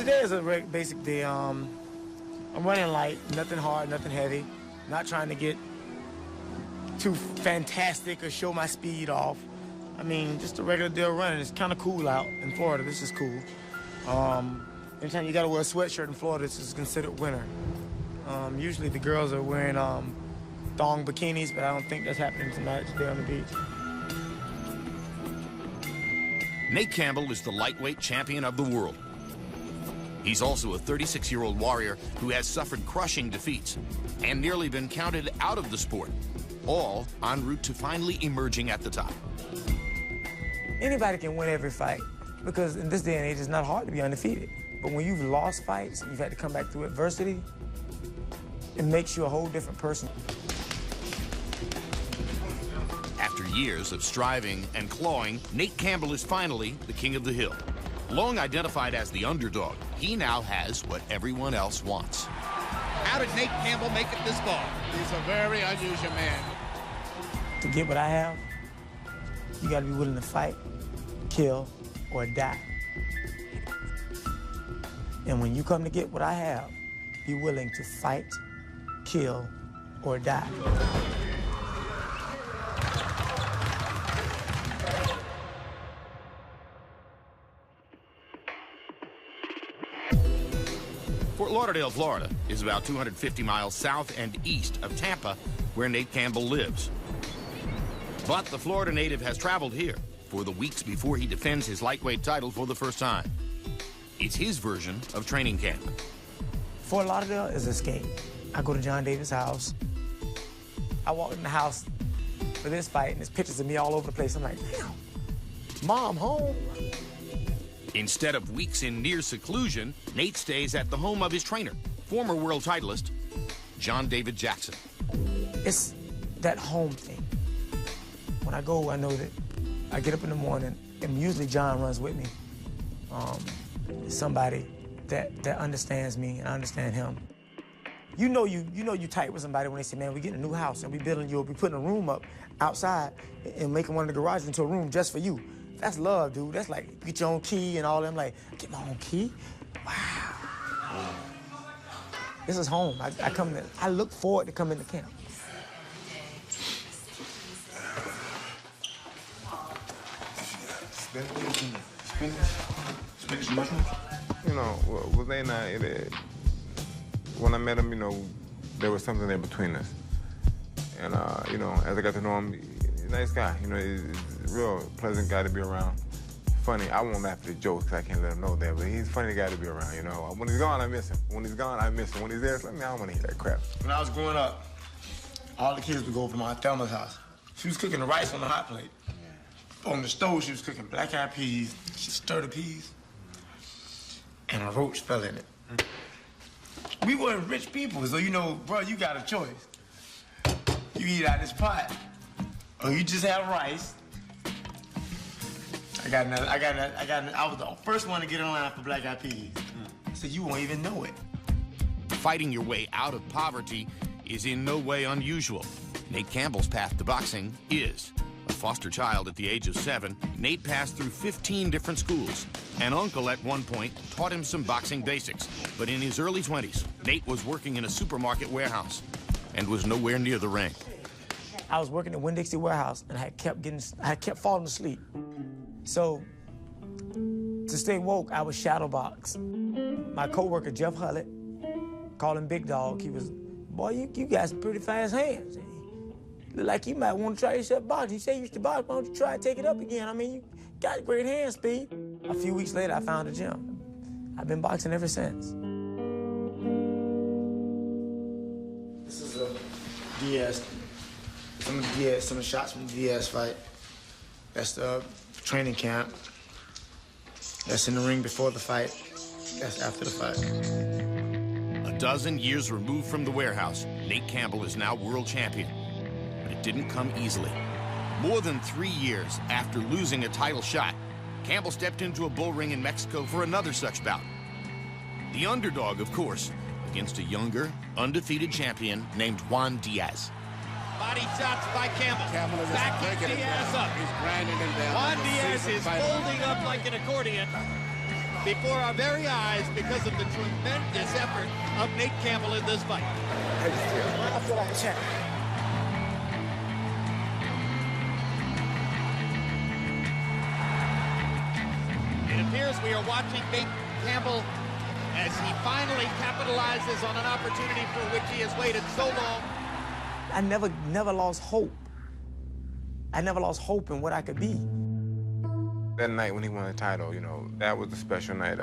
Today is a basic day. I'm running light, nothing hard, nothing heavy. Not trying to get too fantastic or show my speed off. I mean, just a regular day of running. It's kind of cool out in Florida. This is cool. Anytime you got to wear a sweatshirt in Florida, this is considered winter. Usually the girls are wearing thong bikinis, but I don't think that's happening tonight, today on the beach. Nate Campbell is the lightweight champion of the world. He's also a 36-year-old warrior who has suffered crushing defeats and nearly been counted out of the sport, all en route to finally emerging at the top. Anybody can win every fight, because in this day and age, it's not hard to be undefeated. But when you've lost fights, you've had to come back through adversity, it makes you a whole different person. After years of striving and clawing, Nate Campbell is finally the king of the hill. Long identified as the underdog, he now has what everyone else wants. How did Nate Campbell make it this far? He's a very unusual man. To get what I have, you gotta be willing to fight, kill, or die. And when you come to get what I have, be willing to fight, kill, or die. Fort Lauderdale, Florida is about 250 miles south and east of Tampa, where Nate Campbell lives. But the Florida native has traveled here for the weeks before he defends his lightweight title for the first time. It's his version of training camp. Fort Lauderdale is escape. I go to John Davis' house. I walk in the house for this fight, and there's pictures of me all over the place. I'm like, damn, Mom home? Instead of weeks in near seclusion, Nate stays at the home of his trainer, former world titleist, John David Jackson. It's that home thing. When I go, I know that I get up in the morning, and usually John runs with me. Somebody that understands me and I understand him. You know you tight with somebody when they say, man, we getting a new house and we putting a room up outside and making one of the garages into a room just for you. That's love, dude. That's like, get your own key and all them. Like, get my own key? Wow. This is home. I look forward to coming to camp. You know, well, they not, when I met him, you know, there was something there between us. And, you know, as I got to know him, he's a nice guy. You know, he's a real pleasant guy to be around. Funny, I won't laugh at the jokes because I can't let him know that, but he's a funny guy to be around, you know. When he's gone, I miss him. When he's gone, I miss him. When he's there, it's like, man, I don't want to hear that crap. When I was growing up, all the kids would go over to my Aunt Thelma's house. She was cooking the rice on the hot plate. On the stove, she was cooking black-eyed peas. She stirred the peas, and a roach fell in it. We weren't rich people, so, you know, bro, you got a choice. You eat out this pot, or you just have rice. I was the first one to get in line for black-eyed peas. So you won't even know it. Fighting your way out of poverty is in no way unusual. Nate Campbell's path to boxing is. A foster child at the age of 7, Nate passed through 15 different schools. An uncle at one point taught him some boxing basics. But in his early 20s, Nate was working in a supermarket warehouse and was nowhere near the ring. I was working at Winn-Dixie warehouse, and I kept falling asleep. So, to stay woke, I would shadow box. My coworker, Jeff Hullett, called him Big Dog. He was, boy, you got some pretty fast hands. Look like you might want to try yourself boxing. You say you used to box, why don't you try to take it up again? I mean, you got great hand speed. A few weeks later, I found a gym. I've been boxing ever since. This is a Diaz. Some of the shots from the Diaz fight. That's the training camp. That's in the ring before the fight. That's after the fight. A dozen years removed from the warehouse, Nate Campbell is now world champion. But it didn't come easily. More than 3 years after losing a title shot, Campbell stepped into a bull ring in Mexico for another such bout. The underdog, of course, against a younger, undefeated champion named Juan Diaz. Body shots by Campbell. Campbell is backing Diaz up. He's grinding him down. Juan Diaz is folding up like an accordion. before our very eyes because of the tremendous effort of Nate Campbell in this fight. I feel like a champ. It appears we are watching Nate Campbell as he finally capitalizes on an opportunity for which he has waited so long. I never lost hope. I never lost hope in what I could be. That night when he won the title, you know, that was a special night,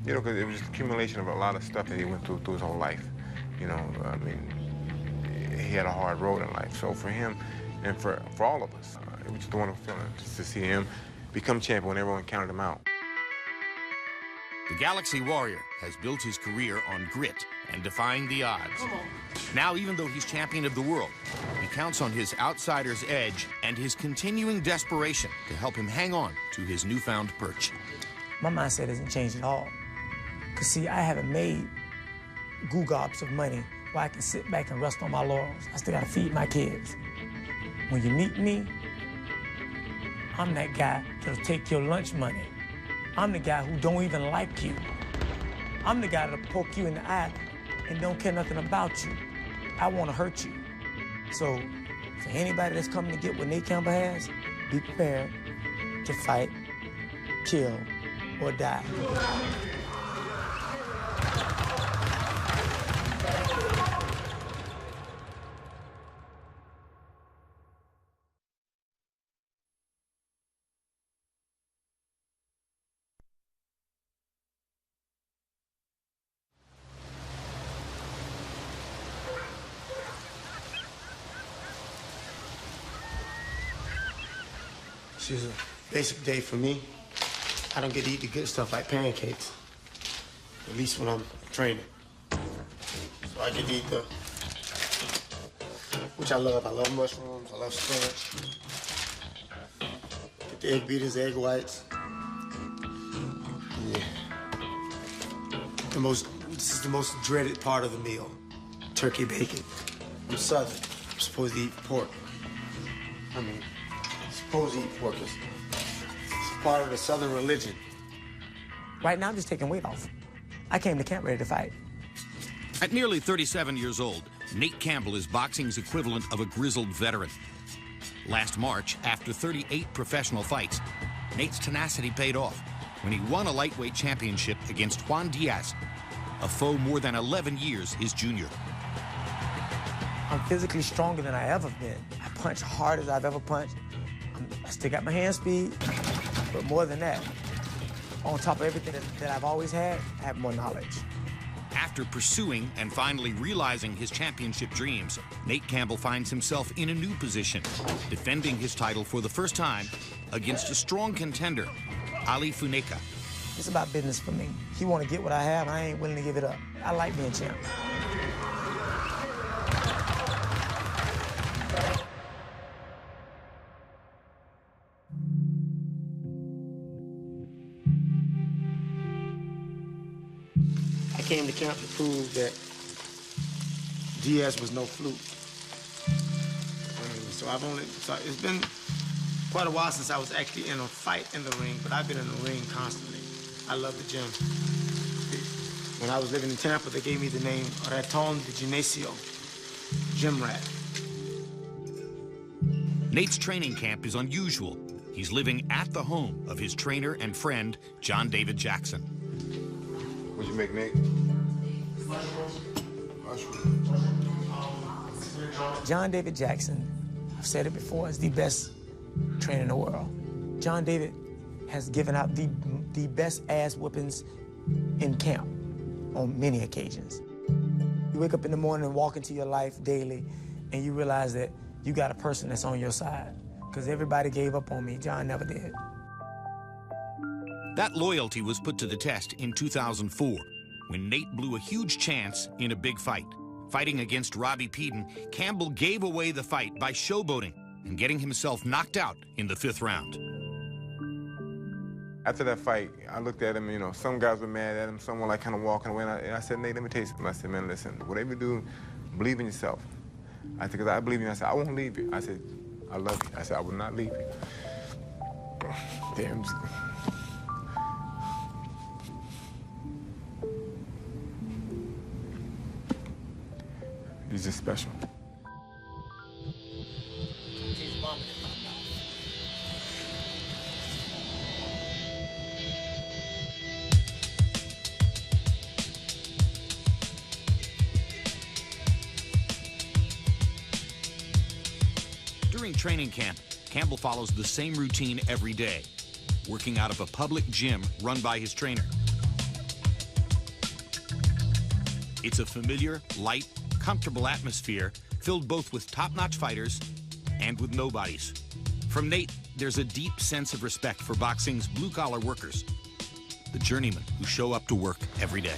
you know, because it was just accumulation of a lot of stuff that he went through his whole life. You know, I mean, he had a hard road in life. So for him and for all of us, it was just a wonderful feeling just to see him become champion when everyone counted him out. The Galaxy Warrior has built his career on grit and defying the odds. Now, even though he's champion of the world, he counts on his outsider's edge and his continuing desperation to help him hang on to his newfound perch. My mindset hasn't changed at all. Because, see, I haven't made goo-gobs of money where I can sit back and rest on my laurels. I still got to feed my kids. When you meet me, I'm that guy that'll take your lunch money. I'm the guy who don't even like you. I'm the guy that'll poke you in the eye and don't care nothing about you. I want to hurt you. So for anybody that's coming to get what Nate Campbell has, be prepared to fight, kill, or die. This is a basic day for me. I don't get to eat the good stuff like pancakes, at least when I'm training. So I get to eat the, which I love. I love mushrooms, I love spinach. Get the egg beaters, egg whites. Yeah. This is the most dreaded part of the meal, turkey bacon. I'm Southern, I'm supposed to eat pork. I mean, supposed to eat pork. It's part of the Southern religion. Right now, I'm just taking weight off. I came to camp ready to fight. At nearly 37 years old, Nate Campbell is boxing's equivalent of a grizzled veteran. Last March, after 38 professional fights, Nate's tenacity paid off when he won a lightweight championship against Juan Diaz, a foe more than 11 years his junior. I'm physically stronger than I ever been. I punch hard as I've ever punched. I still got my hand speed, but more than that, on top of everything that I've always had, I have more knowledge. After pursuing and finally realizing his championship dreams, Nate Campbell finds himself in a new position, defending his title for the first time against a strong contender, Ali Funeka. It's about business for me. He want to get what I have, I ain't willing to give it up. I like being champ. I came to camp to prove that Diaz was no fluke. So it's been quite a while since I was actually in a fight in the ring, but I've been in the ring constantly. I love the gym. When I was living in Tampa, they gave me the name Raton de Ginesio, gym rat. Nate's training camp is unusual. He's living at the home of his trainer and friend, John David Jackson. What'd you make, Nate? John David Jackson, I've said it before, is the best trainer in the world. John David has given out the best ass whoopings in camp on many occasions. You wake up in the morning and walk into your life daily, and you realize that you got a person that's on your side. Because everybody gave up on me. John never did. That loyalty was put to the test in 2004, when Nate blew a huge chance in a big fight. Fighting against Robbie Peden, Campbell gave away the fight by showboating and getting himself knocked out in the 5th round. After that fight, I looked at him, you know, some guys were mad at him, some were like kind of walking away, and I said, Nate, let me tell you something. I said, man, listen, whatever you do, believe in yourself. I said, because I believe in you. I said, I won't leave you. I said, I love you. I said, I will not leave you. Damn. just special. During training camp, Campbell follows the same routine every day, working out of a public gym run by his trainer. It's a familiar, light, comfortable atmosphere filled both with top-notch fighters and with nobodies. From Nate, there's a deep sense of respect for boxing's blue-collar workers, the journeymen who show up to work every day.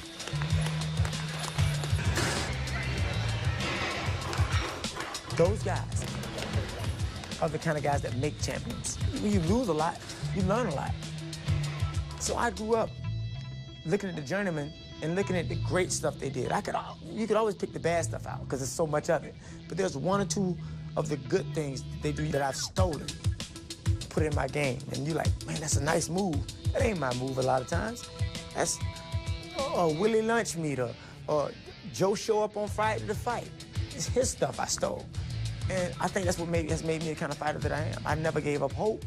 Those guys are the kind of guys that make champions. When you lose a lot, you learn a lot. So I grew up looking at the journeymen and looking at the great stuff they did. You could always pick the bad stuff out because there's so much of it. But there's one or two of the good things they do that I've stolen, put in my game. And you're like, man, that's a nice move. That ain't my move a lot of times. That's a Willie lunch meet or Joe show up on Friday to fight. It's his stuff I stole. And I think that's what has made me the kind of fighter that I am. I never gave up hope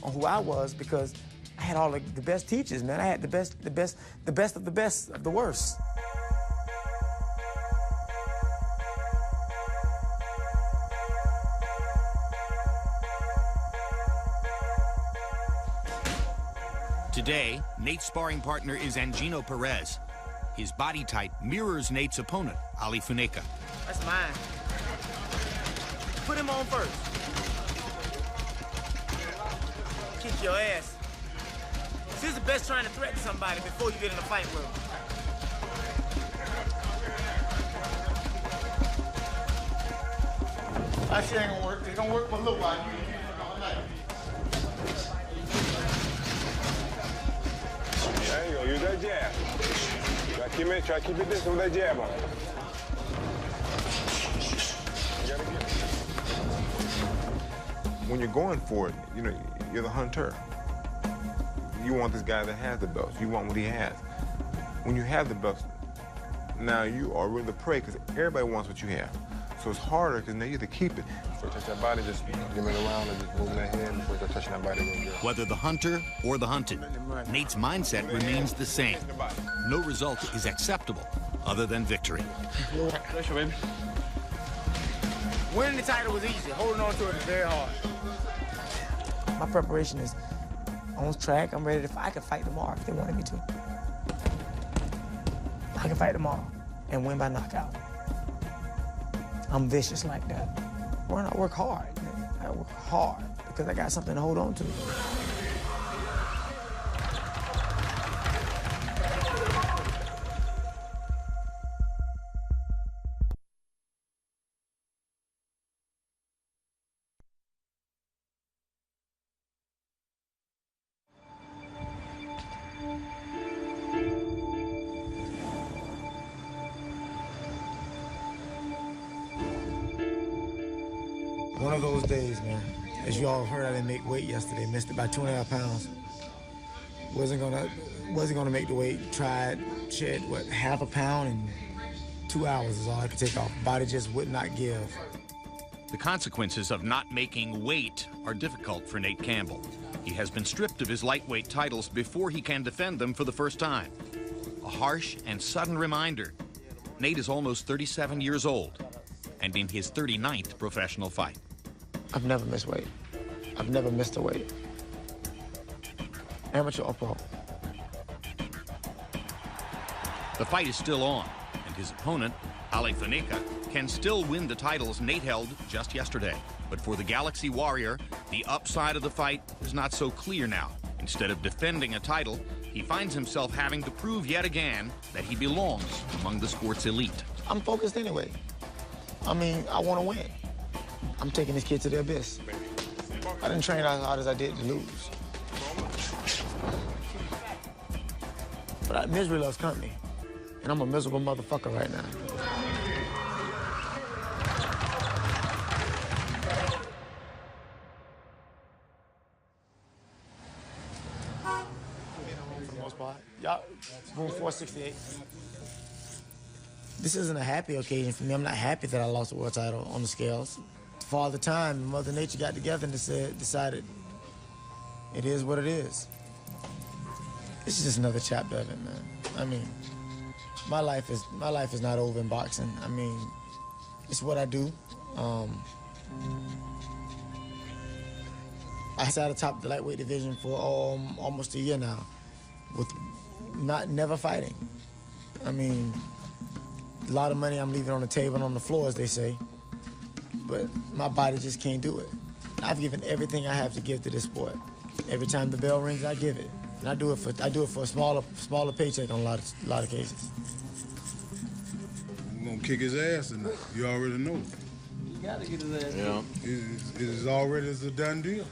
on who I was because I had all the best teachers, man. I had the best of the best of the worst. Today, Nate's sparring partner is Angino Perez. His body type mirrors Nate's opponent, Ali Funeka. That's mine. Put him on first. Kick your ass. This is the best trying to threaten somebody before you get in a fight with them. That shit ain't gonna work. It's gonna work for a little while. There you go. Use that jab. Try to keep it distant with that jab on. When you're going for it, you know, you're the hunter. You want this guy that has the belts. You want what he has. When you have the belts, now you are really the prey because everybody wants what you have. So it's harder because now you have to keep it. Before you touch that body, just give it around and just moving that head before you start touching that body real good. Whether the hunter or the hunted, Nate's mindset remains the same. No result is acceptable other than victory. Pressure, baby. Winning the title was easy. Holding on to it is very hard. My preparation is on track. I'm ready to fight. I can fight tomorrow if they wanted me to. I can fight tomorrow and win by knockout. I'm vicious like that. I work hard, man. I work hard because I got something to hold on to. One of those days, man. As you all heard, I didn't make weight yesterday. Missed it by 2.5 pounds. Wasn't gonna make the weight. Tried, shed what, half a pound in 2 hours is all I could take off. Body just would not give. The consequences of not making weight are difficult for Nate Campbell. He has been stripped of his lightweight titles before he can defend them for the first time. A harsh and sudden reminder. Nate is almost 37 years old and in his 39th professional fight. I've never missed weight. I've never missed a weight. Amateur or pro. The fight is still on, and his opponent, Ali Funeka, can still win the titles Nate held just yesterday. But for the Galaxy Warrior, the upside of the fight is not so clear now. Instead of defending a title, he finds himself having to prove yet again that he belongs among the sport's elite. I'm focused anyway. I mean, I want to win. I'm taking this kid to the abyss. I didn't train as hard as I did to lose. But misery loves company. And I'm a miserable motherfucker right now. For the most part. Y'all, room 468. This isn't a happy occasion for me. I'm not happy that I lost the world title on the scales. Father Time, Mother Nature got together and decided it is what it is. This is just another chapter of it, man. I mean, my life is not over in boxing. I mean, it's what I do. I sat atop the lightweight division for almost a year now, with never fighting. I mean, a lot of money I'm leaving on the table and on the floor, as they say, but my body just can't do it. I've given everything I have to give to this sport. Every time the bell rings, I give it, and I do it for a smaller paycheck on a lot of cases. We're gonna kick his ass tonight. You already know. You gotta get his ass. Yeah. It is already a done deal.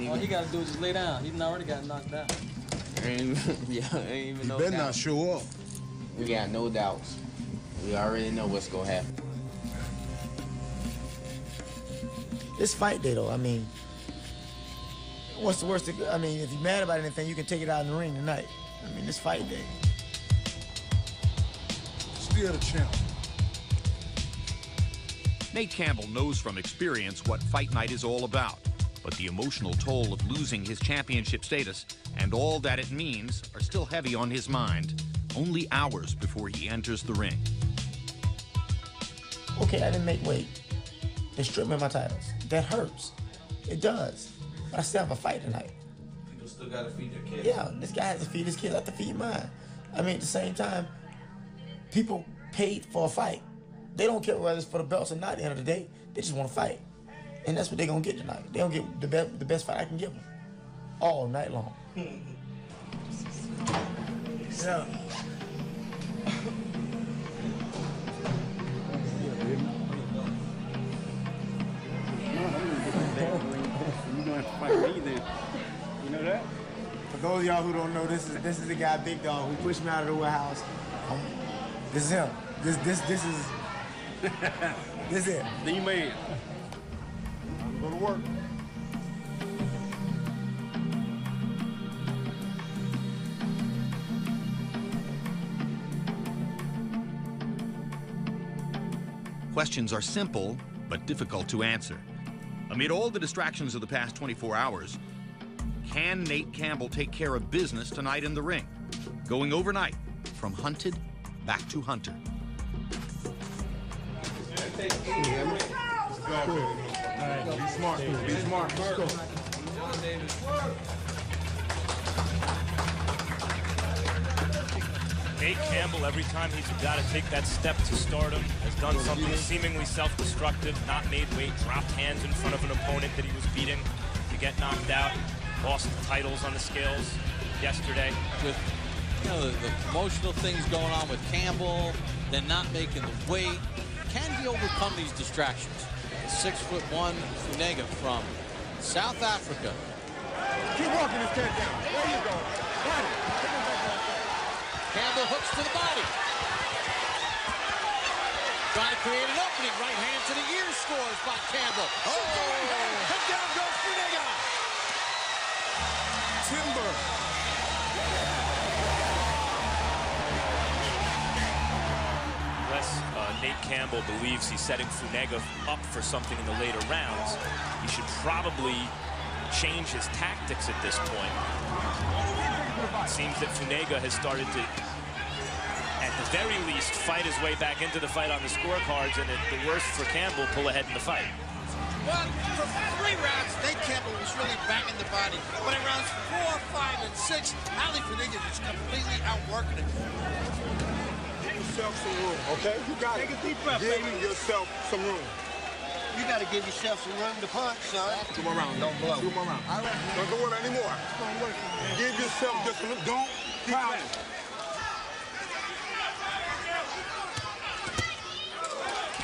All he gotta do is just lay down. He already got knocked out. Ain't even no better doubt. not show up. We got no doubts. We already know what's gonna happen. It's fight day, though. I mean, what's the worst? I mean, if you're mad about anything, you can take it out in the ring tonight. I mean, it's fight day. Still the champ. Nate Campbell knows from experience what fight night is all about, but the emotional toll of losing his championship status and all that it means are still heavy on his mind, only hours before he enters the ring. Okay, I didn't make weight. They stripped me of my titles. That hurts. It does. But I still have a fight tonight. People still gotta feed their kids. Yeah, this guy has to feed his kids. I have to feed mine. I mean, at the same time, people paid for a fight. They don't care whether it's for the belts or not at the end of the day. They just want to fight. And that's what they're going to get tonight. They're going to get the best fight I can give them. All night long. Yeah. You're going to fight me then. You know that? For those of y'all who don't know, this is the guy, Big Dog, who pushed me out of the warehouse. This is him. This is this it. The man. Go to work. Questions are simple, but difficult to answer. Amid all the distractions of the past 24 hours, can Nate Campbell take care of business tonight in the ring? Going overnight, from hunted back to hunter. Be smart. Be smart. Let's go. Nate Campbell, every time he's got to take that step to stardom, has done something seemingly self-destructive, not made weight, dropped hands in front of an opponent that he was beating to get knocked out, lost titles on the scales yesterday. With the promotional things going on with Campbell, then not making the weight, can he overcome these distractions? 6'1" Funeka from South Africa. Keep walking this cat down. There you go. Got it. Campbell hooks to the body. Trying to create an opening. Right hand to the ear scores by Campbell. Oh! And down goes Funeka. Timber. Unless Nate Campbell believes he's setting Funeka up for something in the later rounds, he should probably change his tactics at this point. It seems that Funeka has started to, at the very least, fight his way back into the fight on the scorecards, and at the worst for Campbell, pull ahead in the fight. Well, for 3 rounds, Nate Campbell was really banging the body. But in rounds 4, 5, and 6, Ali Funeka just completely outworking it. Give yourself some room, okay? You got it. Take a deep breath, Give baby. yourself some room. You got to give yourself some room to punch, son. 2 more rounds. Don't blow. 2 more rounds. All right. Don't go with it anymore. Give yourself just a little. Don't crowd it.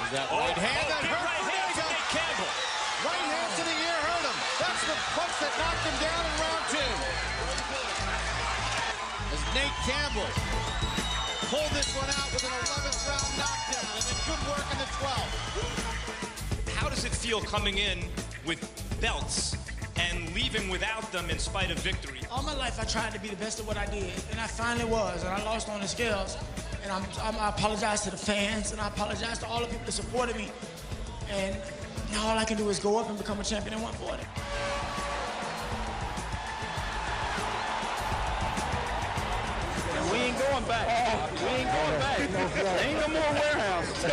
That right hand that hurt right hand to Nate Campbell. Right hand to the ear hurt him. That's the punch that knocked him down in round 2. As Nate Campbell pulled this one out with an 11th round knockdown, and then good work in the 12th. How does it feel coming in with belts and leaving without them in spite of victory? All my life I tried to be the best at what I did, and I finally was, and I lost on the scales. And I apologize to the fans, and I apologize to all the people that supported me. And now all I can do is go up and become a champion in 140. We ain't going back. We ain't going back. There ain't no more warehouse.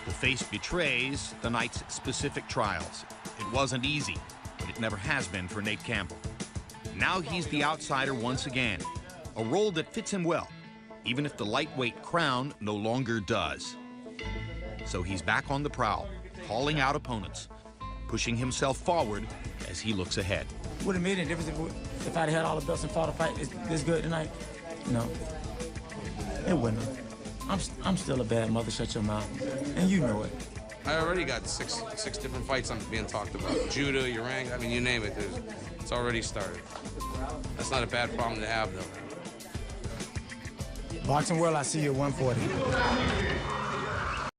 The face betrays the night's specific trials. It wasn't easy, but it never has been for Nate Campbell. Now he's the outsider once again, a role that fits him well, even if the lightweight crown no longer does. So he's back on the prowl, calling out opponents, pushing himself forward as he looks ahead. Would have made a difference if I'd had all the belts and fought a fight this good tonight? No, it wouldn't have. I'm still a bad mother, shut your mouth, and you know it. I already got six different fights I'm being talked about. Judah, Urang, I mean, you name it. It's already started. That's not a bad problem to have, though. Boxing world, I see you at 140.